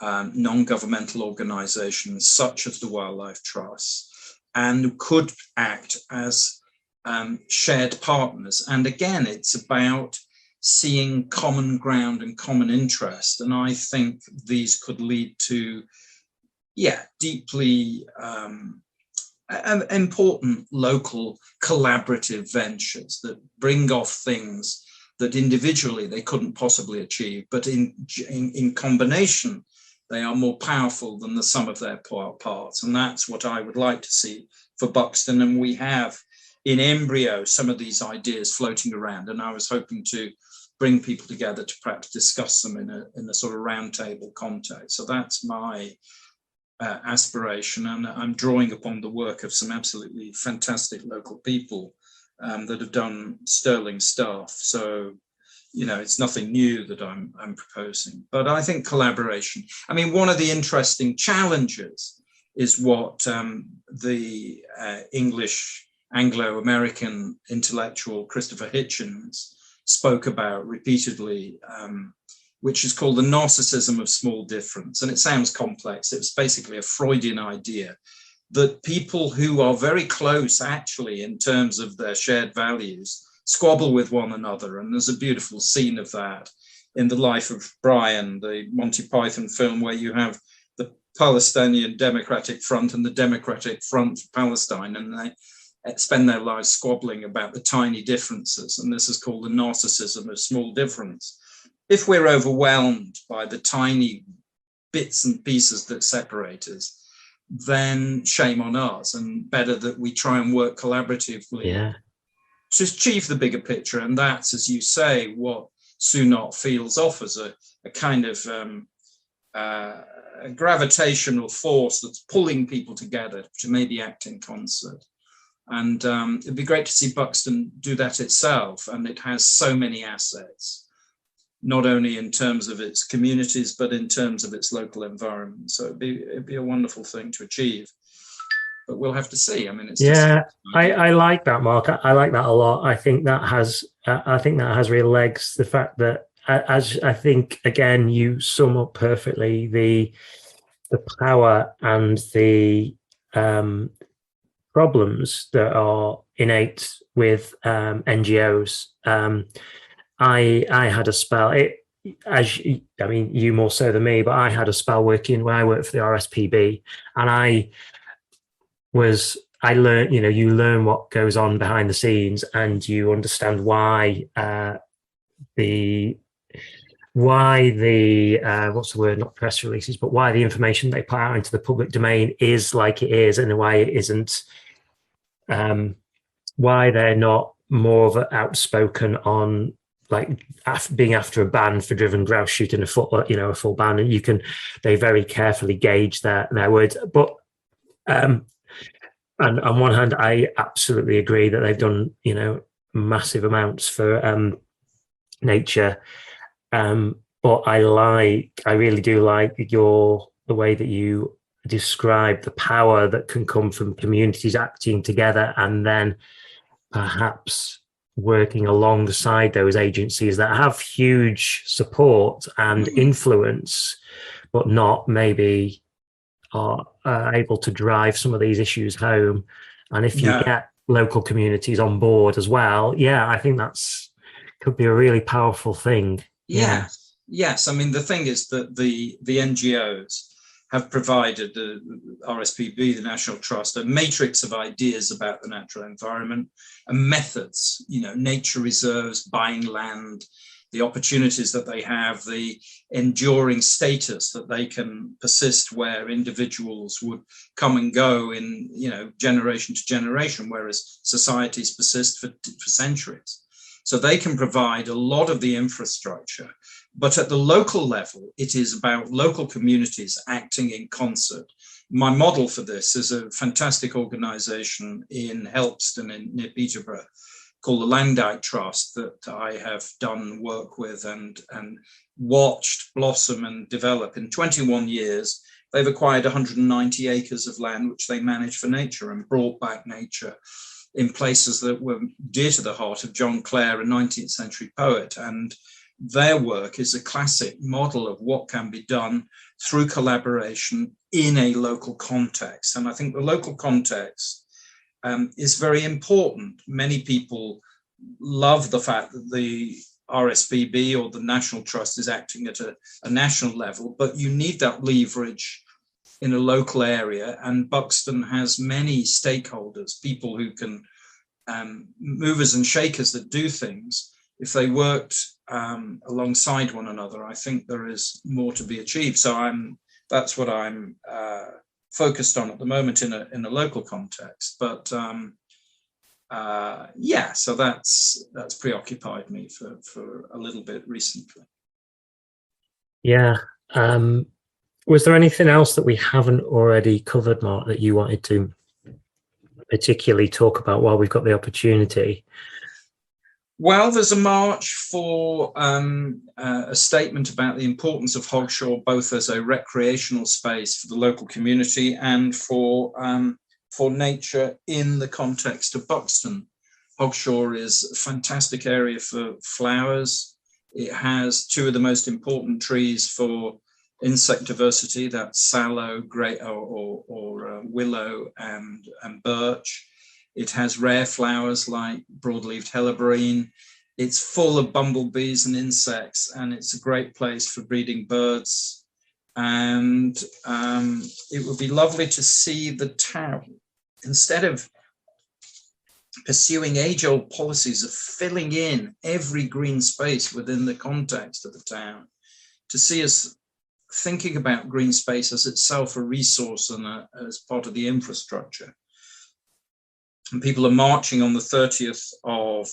non-governmental organizations such as the Wildlife Trust, and could act as shared partners. And again, it's about seeing common ground and common interest. And I think these could lead to, deeply important local collaborative ventures that bring off things that individually they couldn't possibly achieve, but in combination, they are more powerful than the sum of their parts. And that's what I would like to see for Buxton. And we have in embryo some of these ideas floating around, and I was hoping to bring people together to perhaps discuss them in a sort of roundtable context. So that's my aspiration, and I'm drawing upon the work of some absolutely fantastic local people that have done sterling stuff. So, it's nothing new that I'm proposing, but I think collaboration. I mean, one of the interesting challenges is what the English Anglo-American intellectual Christopher Hitchens spoke about repeatedly, which is called the narcissism of small difference. And it sounds complex. It's basically a Freudian idea that people who are very close, actually, in terms of their shared values, squabble with one another. And there's a beautiful scene of that in The Life of Brian, the Monty Python film, where you have the Palestinian Democratic Front and the Democratic Front for Palestine, and they spend their lives squabbling about the tiny differences. And this is called the narcissism of small difference. If we're overwhelmed by the tiny bits and pieces that separate us, then shame on us, and better that we try and work collaboratively to achieve the bigger picture. And that's, as you say, what Sunot Fields offers, a kind of a gravitational force that's pulling people together to maybe act in concert. And it'd be great to see Buxton do that itself. And it has so many assets, not only in terms of its communities, but in terms of its local environment. So it'd be a wonderful thing to achieve. But we'll have to see. I mean, it's I like that, Mark. I like that a lot. I think that has real legs. The fact that, as I think, again, you sum up perfectly the power and the problems that are innate with NGOs. I had a spell. You more so than me, but I had a spell working when I worked for the RSPB, and I learned, you learn what goes on behind the scenes, and you understand why the what's the word, not press releases, but why the information they put out into the public domain is like it is, and why it isn't, why they're not more of an outspoken on like being after a ban for driven grouse shooting a full ban, and they very carefully gauge their words. But and on one hand, I absolutely agree that they've done, massive amounts for nature. But I really do like the way that you describe the power that can come from communities acting together, and then perhaps working alongside those agencies that have huge support and influence, but not maybe are able to drive some of these issues home. And if you get local communities on board as well, I think could be a really powerful thing. Yes. I mean, the thing is that the NGOs have provided the RSPB, the National Trust, a matrix of ideas about the natural environment and methods, nature reserves, buying land, the opportunities that they have, the enduring status that they can persist where individuals would come and go in, generation to generation, whereas societies persist for centuries. So they can provide a lot of the infrastructure. But at the local level, it is about local communities acting in concert. My model for this is a fantastic organization in Helpston near Peterborough called the Langdyke Trust that I have done work with and watched blossom and develop. In 21 years, they've acquired 190 acres of land, which they manage for nature, and brought back nature in places that were dear to the heart of John Clare, a 19th century poet. And their work is a classic model of what can be done through collaboration in a local context. And I think the local context is very important. Many people love the fact that the RSPB or the National Trust is acting at a national level, but you need that leverage in a local area. And Buxton has many stakeholders, people who can movers and shakers that do things. If they worked alongside one another, I think there is more to be achieved. So that's what I'm focused on at the moment in a local context. But so that's preoccupied me for a little bit recently. Was there anything else that we haven't already covered, Mark, that you wanted to particularly talk about while we've got the opportunity? Well, there's a march for a statement about the importance of Hogshaw, both as a recreational space for the local community and for nature in the context of Buxton. Hogshaw is a fantastic area for flowers. It has two of the most important trees for insect diversity, that's sallow, grey, or willow and birch. It has rare flowers like broad-leaved helleborine. It's full of bumblebees and insects, and it's a great place for breeding birds. And it would be lovely to see the town, instead of pursuing age-old policies of filling in every green space within the context of the town, to see us thinking about green space as itself a resource and as part of the infrastructure. And people are marching on the 30th of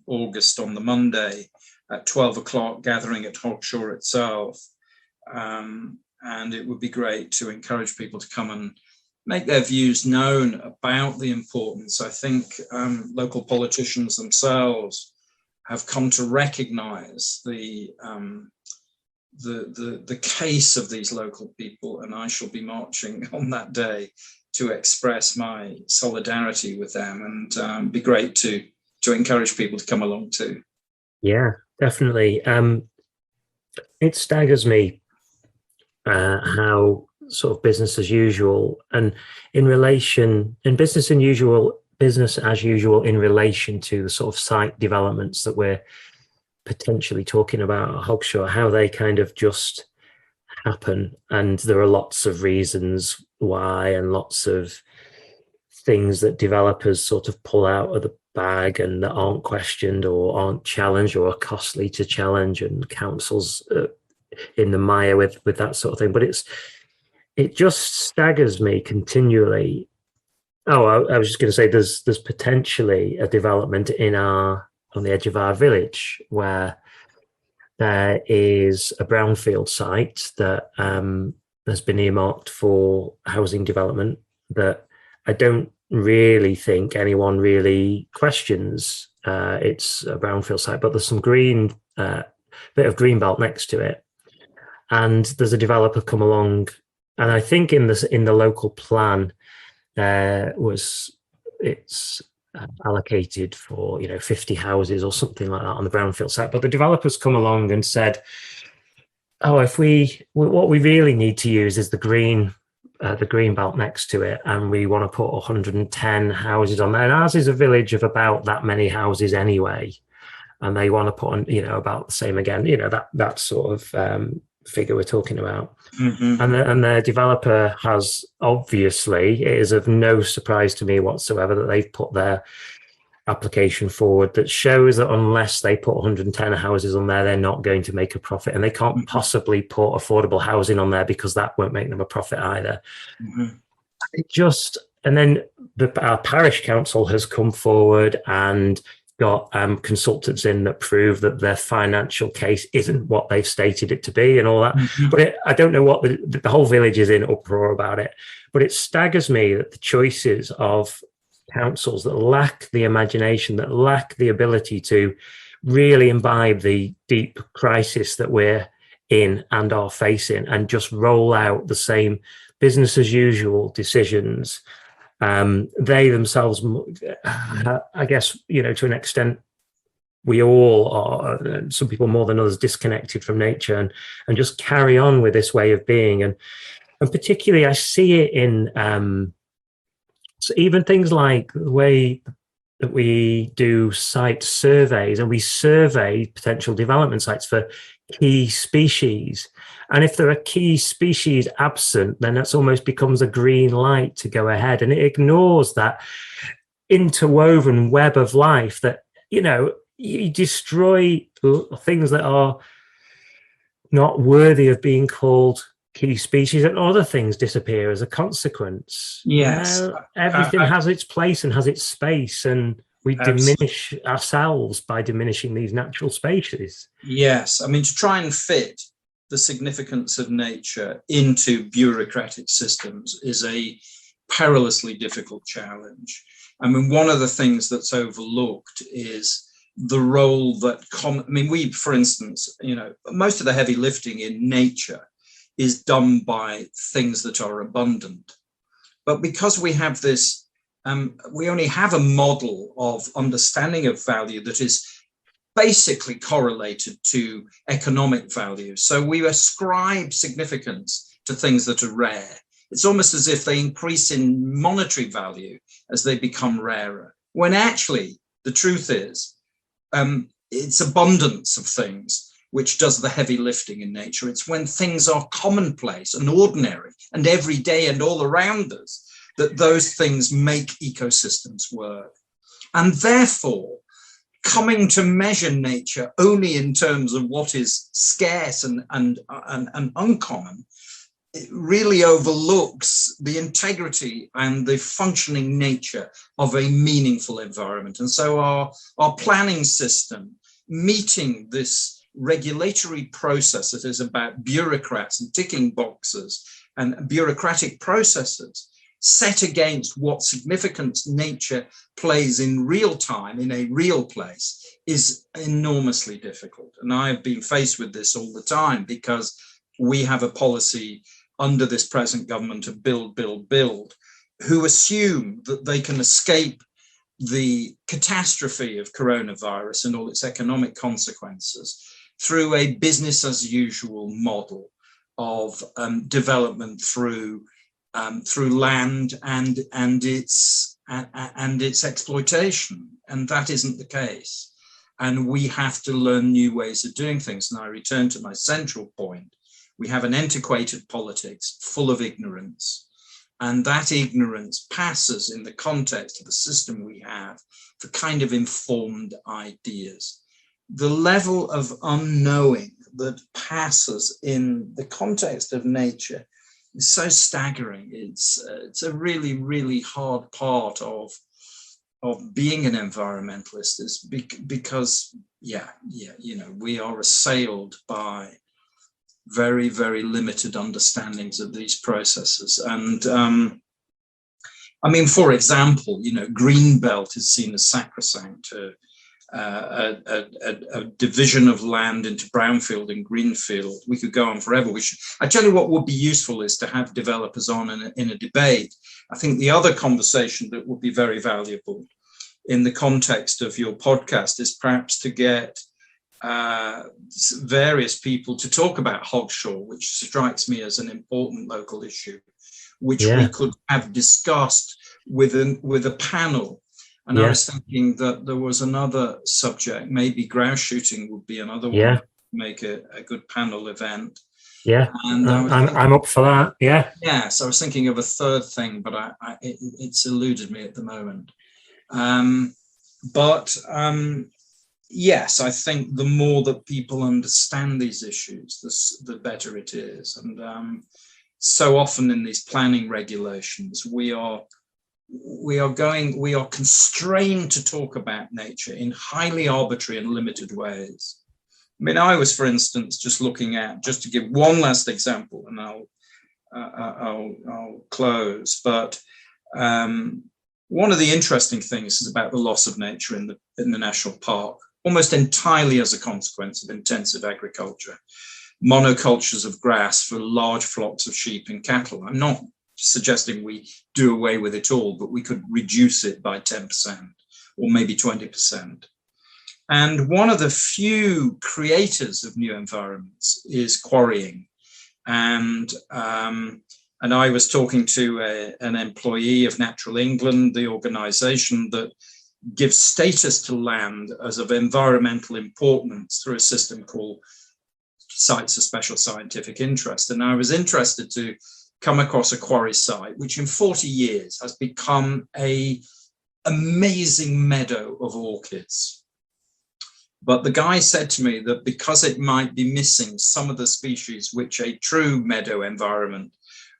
August, on the Monday, at 12 o'clock, gathering at Hawkshaw itself. And it would be great to encourage people to come and make their views known about the importance. I think local politicians themselves have come to recognize the case of these local people, and I shall be marching on that day to express my solidarity with them, and be great to encourage people to come along too. Yeah, definitely. It staggers me how sort of business as usual, and business as usual in relation to the sort of site developments that we're potentially talking about at Hogshaw, how they kind of just happen. And there are lots of reasons why, and lots of things that developers sort of pull out of the bag and that aren't questioned or aren't challenged or are costly to challenge, and councils in the mire with that sort of thing. But it just staggers me continually. I was just going to say there's potentially a development on the edge of our village where there is a brownfield site that has been earmarked for housing development that I don't really think anyone really questions. It's a brownfield site, but there's some bit of green belt next to it, and there's a developer come along, and I think in the local plan it's allocated for 50 houses or something like that on the brownfield site, but the developers come along and said, what we really need to use is the green belt next to it, and we want to put 110 houses on there, and ours is a village of about that many houses anyway, and they want to put on about the same again, that sort of figure we're talking about. Mm-hmm. And the developer has, obviously, it is of no surprise to me whatsoever that they've put their application forward that shows that unless they put 110 houses on there, they're not going to make a profit, and they can't possibly put affordable housing on there because that won't make them a profit either. Mm-hmm. And then our parish council has come forward and got consultants in that prove that their financial case isn't what they've stated it to be and all that. Mm-hmm. But I don't know what the whole village is in uproar about it. But it staggers me that the choices of councils that lack the imagination, that lack the ability to really imbibe the deep crisis that we're in and are facing, and just roll out the same business as usual decisions. They themselves, I guess, to an extent, we all are, some people more than others, disconnected from nature and just carry on with this way of being. And particularly I see it in so even things like the way that we do site surveys, and we survey potential development sites for key species. And if there are key species absent, then that's almost becomes a green light to go ahead. And it ignores that interwoven web of life that, you destroy things that are not worthy of being called key species, and other things disappear as a consequence. Yes. Everything has its place and has its space, and we diminish ourselves by diminishing these natural spaces. Yes. I mean, to try and fit the significance of nature into bureaucratic systems is a perilously difficult challenge. I mean, one of the things that's overlooked is the role that we, for instance, most of the heavy lifting in nature is done by things that are abundant. But because we have this, we only have a model of understanding of value that is basically correlated to economic value. So we ascribe significance to things that are rare. It's almost as if they increase in monetary value as they become rarer, when actually the truth is it's abundance of things which does the heavy lifting in nature. It's when things are commonplace and ordinary and everyday and all around us that those things make ecosystems work. And therefore, coming to measure nature only in terms of what is scarce and uncommon, it really overlooks the integrity and the functioning nature of a meaningful environment. And so our planning system, meeting this regulatory process that is about bureaucrats and ticking boxes and bureaucratic processes, set against what significance nature plays in real time, in a real place, is enormously difficult. And I've been faced with this all the time, because we have a policy under this present government of build, build, build, who assume that they can escape the catastrophe of coronavirus and all its economic consequences through a business as usual model of development through land and its exploitation, and that isn't the case. And we have to learn new ways of doing things. And I return to my central point: we have an antiquated politics full of ignorance, and that ignorance passes in the context of the system we have for kind of informed ideas. The level of unknowing that passes in the context of nature is so staggering. It's a really, really hard part of being an environmentalist, is because we are assailed by very, very limited understandings of these processes. And for example, greenbelt is seen as sacrosanct. A division of land into brownfield and greenfield. We could go on forever. I tell you what would be useful is to have developers on in a debate. I think the other conversation that would be very valuable in the context of your podcast is perhaps to get various people to talk about hogshaw, which strikes me as an important local issue, which we could have discussed with a panel. And I was thinking that there was another subject, maybe grouse shooting would be another one, to make a good panel event. Yeah, and I'm up for that. Yeah, so I was thinking of a third thing, but it's eluded me at the moment. Yes, I think the more that people understand these issues, the better it is. And so often in these planning regulations, we are constrained to talk about nature in highly arbitrary and limited ways. I was, for instance, just to give one last example, and I'll close. But one of the interesting things is about the loss of nature in the national park, almost entirely as a consequence of intensive agriculture, monocultures of grass for large flocks of sheep and cattle. I'm not suggesting we do away with it all, but we could reduce it by 10% or maybe 20%. And one of the few creators of new environments is quarrying. And I was talking to an employee of Natural England, the organization that gives status to land as of environmental importance through a system called Sites of Special Scientific Interest. And I was interested to come across a quarry site, which in 40 years has become an amazing meadow of orchids. But the guy said to me that because it might be missing some of the species which a true meadow environment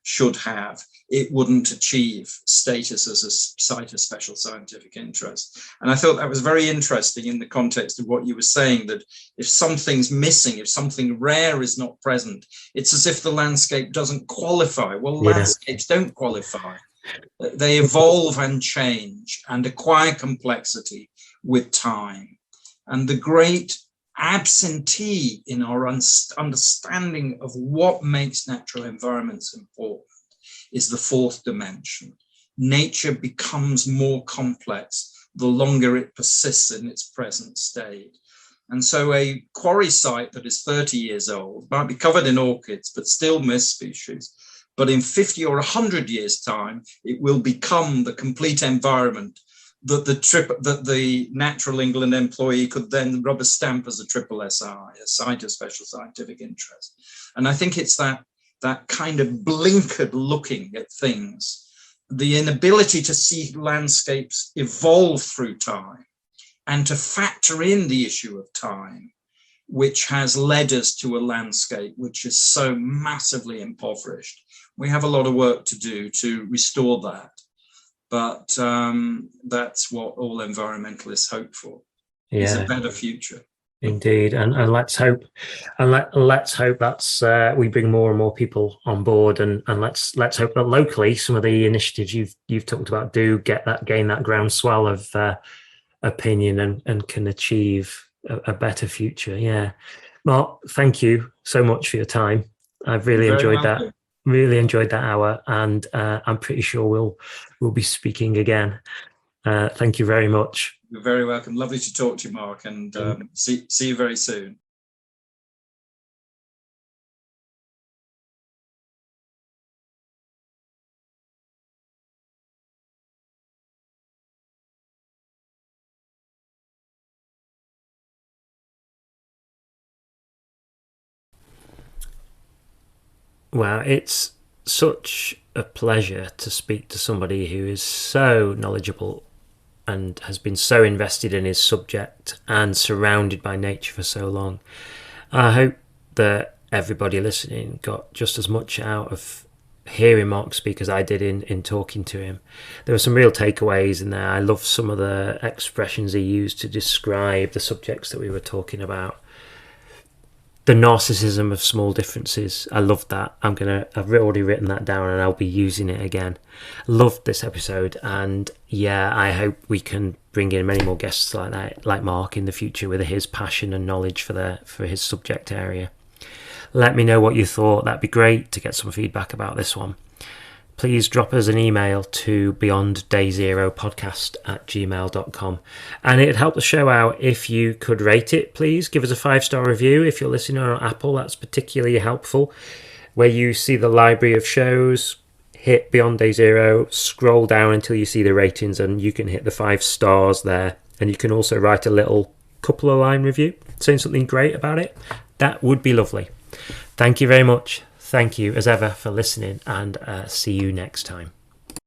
should have, it wouldn't achieve status as a site of special scientific interest. And I thought that was very interesting in the context of what you were saying, that if something's missing, if something rare is not present, it's as if the landscape doesn't qualify. Well, landscapes don't qualify. They evolve and change and acquire complexity with time. And the great absentee in our understanding of what makes natural environments important is the fourth dimension. Nature becomes more complex the longer it persists in its present state. And so a quarry site that is 30 years old might be covered in orchids, but still miss species. But in 50 or 100 years' time, it will become the complete environment that the Natural England employee could then rub a stamp as a triple SI, a site of special scientific interest. And I think it's that kind of blinkered looking at things, the inability to see landscapes evolve through time and to factor in the issue of time, which has led us to a landscape which is so massively impoverished. We have a lot of work to do to restore that. But that's what all environmentalists hope for, is a better future. Indeed, and let's hope, let's hope that's we bring more and more people on board, and let's hope that locally some of the initiatives you've talked about do gain that groundswell of opinion and can achieve a better future. Yeah, Mark, thank you so much for your time. I've really enjoyed that. Really enjoyed that hour, and I'm pretty sure we'll be speaking again. Thank you very much. You're very welcome. Lovely to talk to you, Mark, and see you very soon. Wow, it's such a pleasure to speak to somebody who is so knowledgeable and has been so invested in his subject and surrounded by nature for so long. I hope that everybody listening got just as much out of hearing Mark speak as I did in talking to him. There were some real takeaways in there. I love some of the expressions he used to describe the subjects that we were talking about. The narcissism of small differences. I love that. I've already written that down and I'll be using it again. Loved this episode, and I hope we can bring in many more guests like that, like Mark, in the future with his passion and knowledge for his subject area. Let me know what you thought. That'd be great to get some feedback about this one. Please drop us an email to beyonddayzeropodcast@gmail.com. And it'd help the show out if you could rate it, please. Give us a 5-star review. If you're listening on Apple, that's particularly helpful. Where you see the library of shows, hit Beyond Day Zero, scroll down until you see the ratings, and you can hit the 5 stars there. And you can also write a little couple of line review saying something great about it. That would be lovely. Thank you very much. Thank you, as ever, for listening, and see you next time.